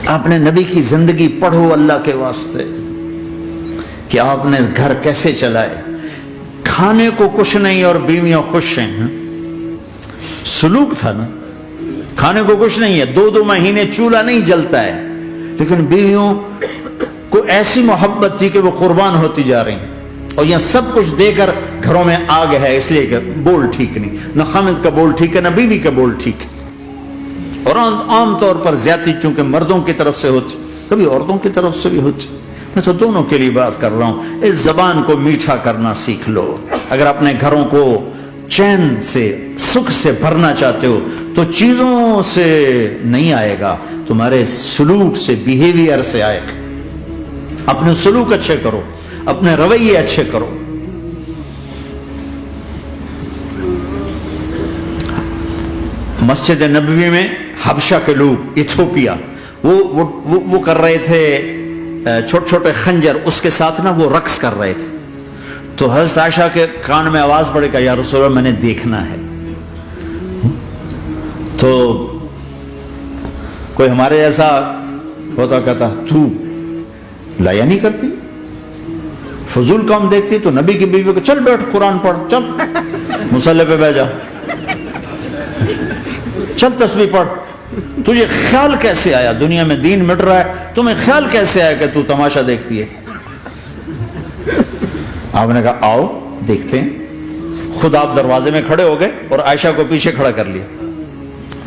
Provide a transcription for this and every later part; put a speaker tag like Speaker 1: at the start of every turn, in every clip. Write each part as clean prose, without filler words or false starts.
Speaker 1: آپ نے نبی کی زندگی پڑھو اللہ کے واسطے کہ آپ نے گھر کیسے چلائے. کھانے کو کچھ نہیں اور بیویاں خوش ہیں. سلوک تھا نا. کھانے کو کچھ نہیں ہے, 2 مہینے چولہا نہیں جلتا ہے, لیکن بیویوں کو ایسی محبت تھی کہ وہ قربان ہوتی جا رہی ہیں. اور یہاں سب کچھ دے کر گھروں میں آگ ہے, اس لیے کہ بول ٹھیک نہیں, نہ خامد کا بول ٹھیک ہے نہ بیوی کا بول ٹھیک ہے. اور عام طور پر زیادتی چونکہ مردوں کی طرف سے ہوتی, کبھی عورتوں کی طرف سے بھی ہوتی. میں تو دونوں کے لیے بات کر رہا ہوں. اس زبان کو میٹھا کرنا سیکھ لو. اگر اپنے گھروں کو چین سے سکھ سے بھرنا چاہتے ہو تو چیزوں سے نہیں آئے گا, تمہارے سلوک سے, بیہیویئر سے آئے گا. اپنے سلوک اچھے کرو, اپنے رویے اچھے کرو. مسجد نبوی میں حبشہ کے لوگ, ایتھوپیا, وہ کر رہے تھے چھوٹے چھوٹے خنجر, اس کے ساتھ نا وہ رقص کر رہے تھے. تو حضرت عائشہ کے کان میں آواز پڑے کہ یا رسول اللہ میں نے دیکھنا ہے. تو کوئی ہمارے ایسا ہوتا کہتا تو لایا نہیں کرتی, فضول کام دیکھتی. تو نبی کی بیوی کو چل بیٹھ قرآن پڑھ, چل مصلی پہ بیٹھ جا, چل تسبیح پڑھ. تجھے خیال کیسے آیا, دنیا میں دین مٹ رہا ہے, تمہیں خیال کیسے آیا کہ تو تماشا دیکھتی ہے؟ آپ نے کہا آؤ دیکھتے ہیں. خود آپ دروازے میں کھڑے ہو گئے اور عائشہ کو پیچھے کھڑا کر لیا.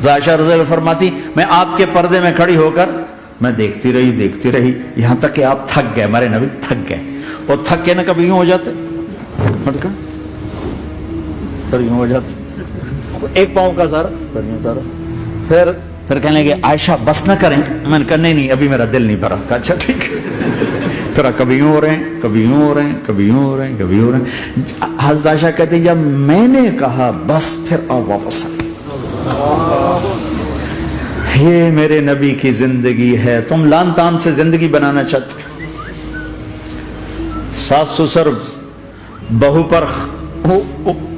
Speaker 1: عائشہ رضی اللہ فرماتی میں آپ کے پردے میں کھڑی ہو کر میں دیکھتی رہی یہاں تک کہ آپ تھک گئے. ہمارے نبی تھک گئے, اور تھک کے نا کبھی یوں ہو جاتے, یوں ہو جاتے, ایک پاؤں کا سارا, پھر کہنے لگے عائشہ بس نہ کریں. میں نے کہا نہیں ابھی میرا دل نہیں بھرا. اچھا ٹھیک ہے. پھر کبھی یوں ہو رہے ہیں, کبھی یوں ہو رہے ہیں, کبھی یوں ہو رہے ہیں, کبھی ہو رہے ہیں. حضرت عائشہ کہتے ہیں جب میں نے کہا بس, پھر آپ واپس آئے. یہ میرے نبی کی زندگی ہے. تم لان تان سے زندگی بنانا چاہتے, ساس سسر بہو پر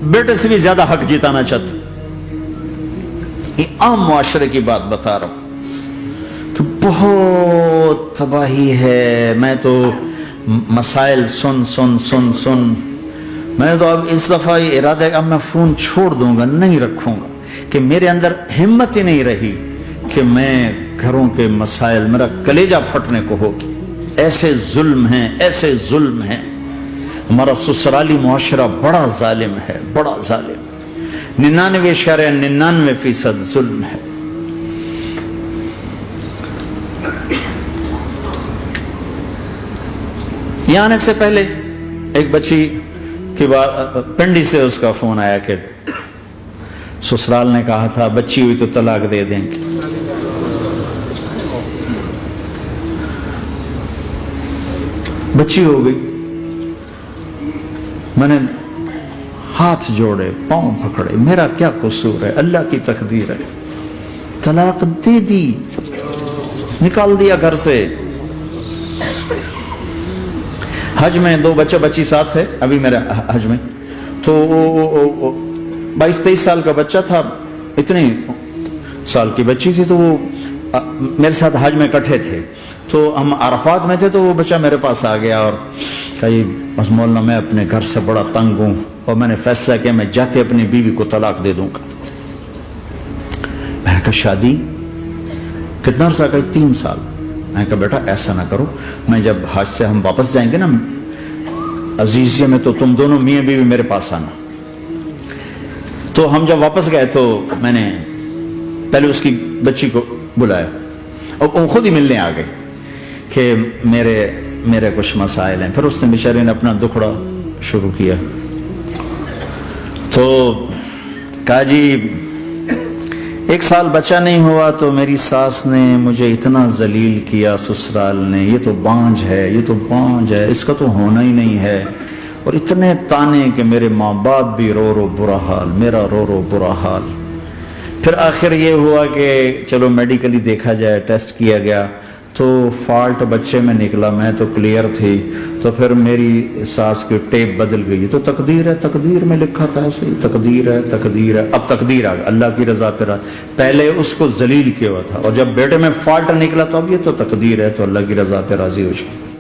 Speaker 1: بیٹے سے بھی زیادہ حق جتانا چاہتے. یہ عام معاشرے کی بات بتا رہا ہوں کہ بہت تباہی ہے. میں تو مسائل سن میں تو اب اس دفعہ یہ ارادہ ہے کہ اب میں فون چھوڑ دوں گا, نہیں رکھوں گا, کہ میرے اندر ہمت ہی نہیں رہی کہ میں گھروں کے مسائل, میرا کلیجہ پھٹنے کو ہوگی. ایسے ظلم ہیں. ہمارا سسرالی معاشرہ بڑا ظالم ہے, بڑا ظالم. 99% ظلم ہے. یہاں آنے سے پہلے ایک بچی کی بات, پنڈی سے اس کا فون آیا کہ سسرال نے کہا تھا بچی ہوئی تو طلاق دے دیں گے. بچی ہو گئی. میں نے ہاتھ جوڑے, پاؤں پکڑے, میرا کیا قصور ہے, اللہ کی تقدیر ہے. طلاق دے دی, نکال دیا گھر سے. حج میں 2 بچہ بچی ساتھ تھے ابھی میرے حج میں, تو 22-23 سال کا بچہ تھا, اتنی سال کی بچی تھی. تو وہ میرے ساتھ حج میں اکٹھے تھے, تو ہم عرفات میں تھے. تو وہ بچہ میرے پاس آ گیا اور کہا بس مولانا میں اپنے گھر سے بڑا تنگ ہوں اور میں نے فیصلہ کیا میں جاتے اپنی بیوی کو طلاق دے دوں گا. میں نے کہا شادی کتنا عرصہ کا؟ 3 سال. میں نے کہا بیٹا ایسا نہ کرو, میں جب حج سے ہم واپس جائیں گے نا عزیزیہ میں, تو تم دونوں میاں بیوی میرے پاس آنا. تو ہم جب واپس گئے تو میں نے پہلے اس کی بچی کو بلایا اور وہ خود ہی ملنے آ گئے کہ میرے کچھ مسائل ہیں. پھر اس نے بیچارے نے اپنا دکھڑا شروع کیا. تو کہا جی 1 سال بچہ نہیں ہوا تو میری ساس نے مجھے اتنا ذلیل کیا, سسرال نے, یہ تو بانجھ ہے, اس کا تو ہونا ہی نہیں ہے. اور اتنے تانے کہ میرے ماں باپ بھی رو برا حال, میرا رو برا حال. پھر آخر یہ ہوا کہ چلو میڈیکلی دیکھا جائے, ٹیسٹ کیا گیا تو فالٹ بچے میں نکلا، میں تو کلیئر تھی، تو پھر میری ساس کی ٹیپ بدل گئی، تو تقدیر ہے، تقدیر میں لکھا تھا ایسے ہی، تقدیر ہے تقدیر ہے، اب تقدیر آ گئی، اللہ کی رضا پہ پہلے اس کو ذلیل کیا ہوا تھا، اور جب بیٹے میں فالٹ نکلا تو اب یہ تو تقدیر ہے، تو اللہ کی رضا پہ راضی ہو جائے۔